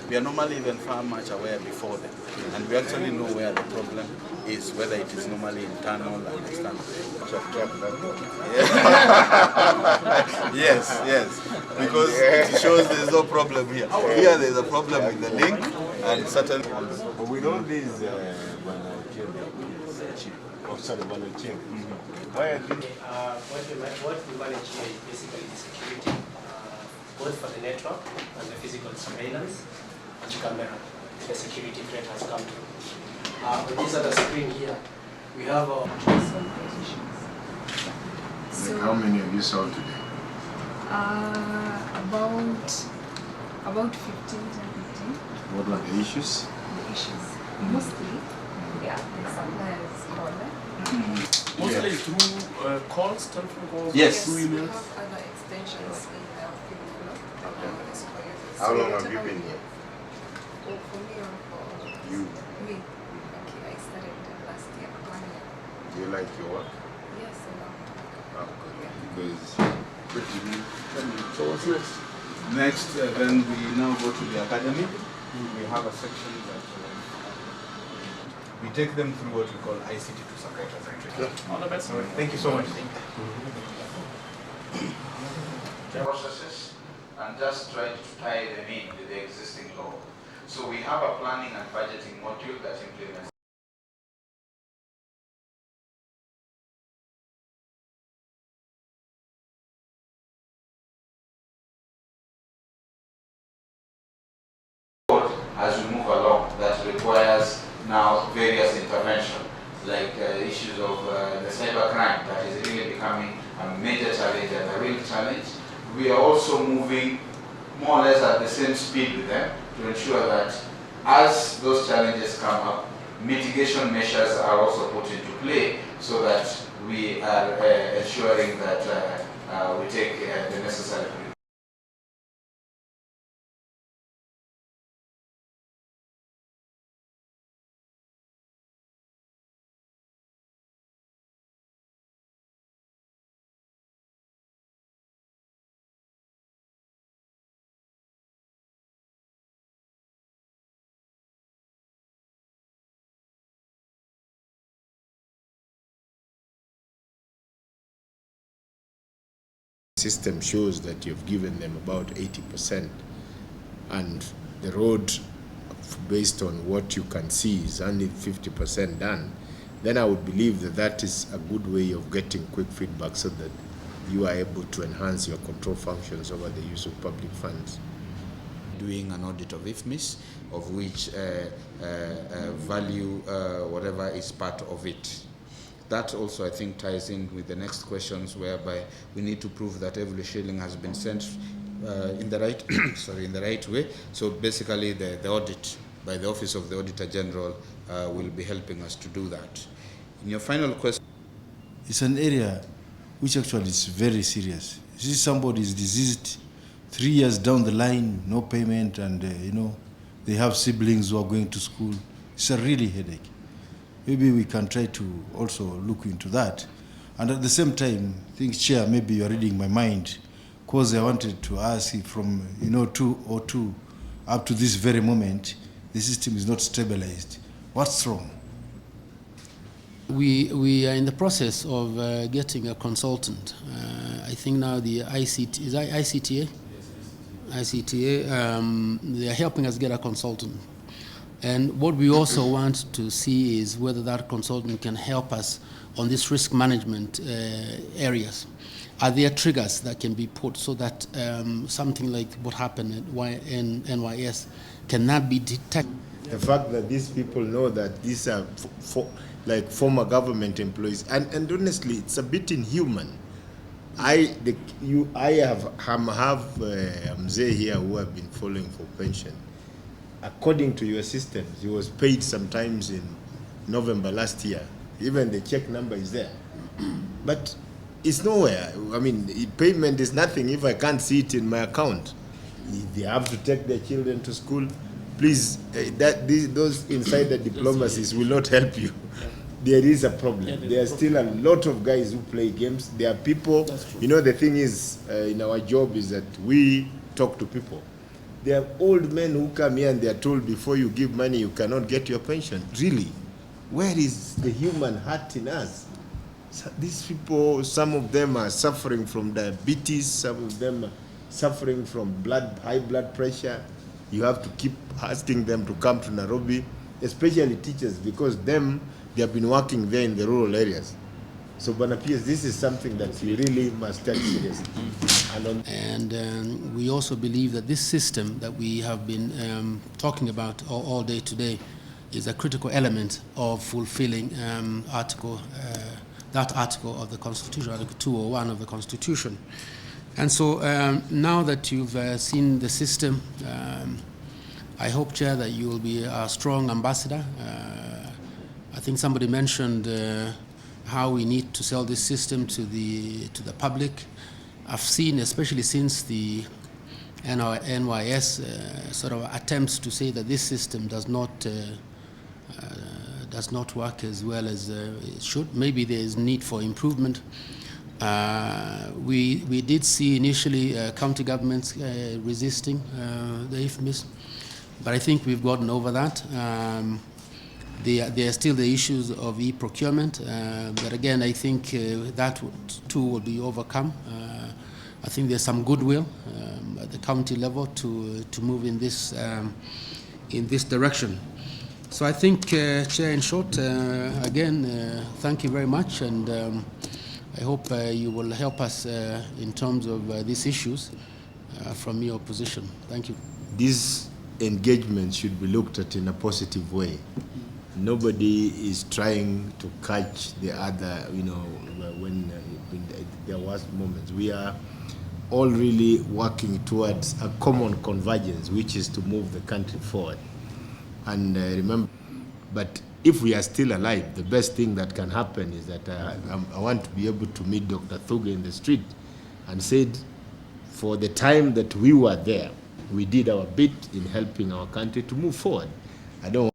we are normally even far much aware before them, and we actually know where the problem is, whether it is normally internal and external. Yes, because it shows there's no problem here. Here there's a problem with the link, and certain. But with all these volunteer, why are these? What we manage here is basically the security, both for the network and the physical surveillance and camera. The security threat has come through. On this other screen here, we have some positions. So how many have you sold today? About 15 to 15. What were the issues? The issues. Mostly, yeah, the suppliers call it. Mostly through calls, telephone calls, Yes. through We emails. have other extensions in the How long have you been here? Oh, for me or for You. me? Okay, I started last year, 1 year. Do you like your work? Yes, I love Oh, good. Because So what's next? Next, then we now go to the academy. We have a section that we take them through what we call ICT to support us and train. All the best. Thank you so much. Processes and just try to tie them in with the existing law. So we have a planning and budgeting module that implements as we move along that requires now various intervention, like issues of the cybercrime that is really becoming a major challenge and a real challenge. We are also moving more or less at the same speed with them to ensure that as those challenges come up, mitigation measures are also put into play so that we are ensuring that we take the necessary precautions. system shows that you've given them about 80%, and the road, based on what you can see, is only 50% done, then I would believe that that is a good way of getting quick feedback so that you are able to enhance your control functions over the use of public funds. Doing an audit of IFMIS, of which value, whatever is part of it. That also, I think, ties in with the next questions, whereby we need to prove that every shilling has been sent in the right, in the right way. So basically, the audit by the Office of the Auditor General will be helping us to do that. In your final question, it's an area which actually is very serious. You see, somebody is diseased 3 years down the line, no payment, and they have siblings who are going to school. It's a really headache. Maybe we can try to also look into that. And at the same time, I think, Chair, maybe you're reading my mind, because I wanted to ask if from 2002 up to this very moment, the system is not stabilized. What's wrong? We are in the process of getting a consultant. I think now the ICT, is that ICTA? ICTA, they are helping us get a consultant. And what we also want to see is whether that consultant can help us on this risk management areas. Are there triggers that can be put so that something like what happened in NYS cannot be detected? The fact that these people know that these are like former government employees, and honestly, it's a bit inhuman. I have Mzee here who have been following for pension. According to your systems, he was paid sometimes in November last year. Even the check number is there. But it's nowhere. I mean, payment is nothing if I can't see it in my account. If they have to take their children to school, please, those insider diplomacies will not help you. There is a problem. There are still a lot of guys who play games. There are people, the thing is, in our job is that we talk to people. There are old men who come here and they are told before you give money you cannot get your pension. Really? Where is the human heart in us? So these people, some of them are suffering from diabetes, some of them are suffering from high blood pressure. You have to keep asking them to come to Nairobi, especially teachers, because they have been working there in the rural areas. So, Bwana PS, this is something that we really must take seriously. And we also believe that this system that we have been talking about all day today is a critical element of fulfilling that article of the Constitution, Article 201 of the Constitution. And so now that you've seen the system, I hope, Chair, that you will be a strong ambassador. I think somebody mentioned how we need to sell this system to the public. I've seen, especially since the NYS sort of attempts to say that this system does not work as well as it should. Maybe there is need for improvement. We did see initially county governments resisting the IFMIS, but I think we've gotten over that. There are still the issues of e-procurement, but again, I think that too will be overcome. I think there's some goodwill at the county level to move in this direction. So I think, Chair, in short, again, thank you very much, and I hope you will help us in terms of these issues from your position. Thank you. This engagement should be looked at in a positive way. Nobody is trying to catch the other, when there was moments. We are all really working towards a common convergence, which is to move the country forward. And remember, but if we are still alive, the best thing that can happen is that I want to be able to meet Dr. Thuge in the street and said, for the time that we were there, we did our bit in helping our country to move forward. I don't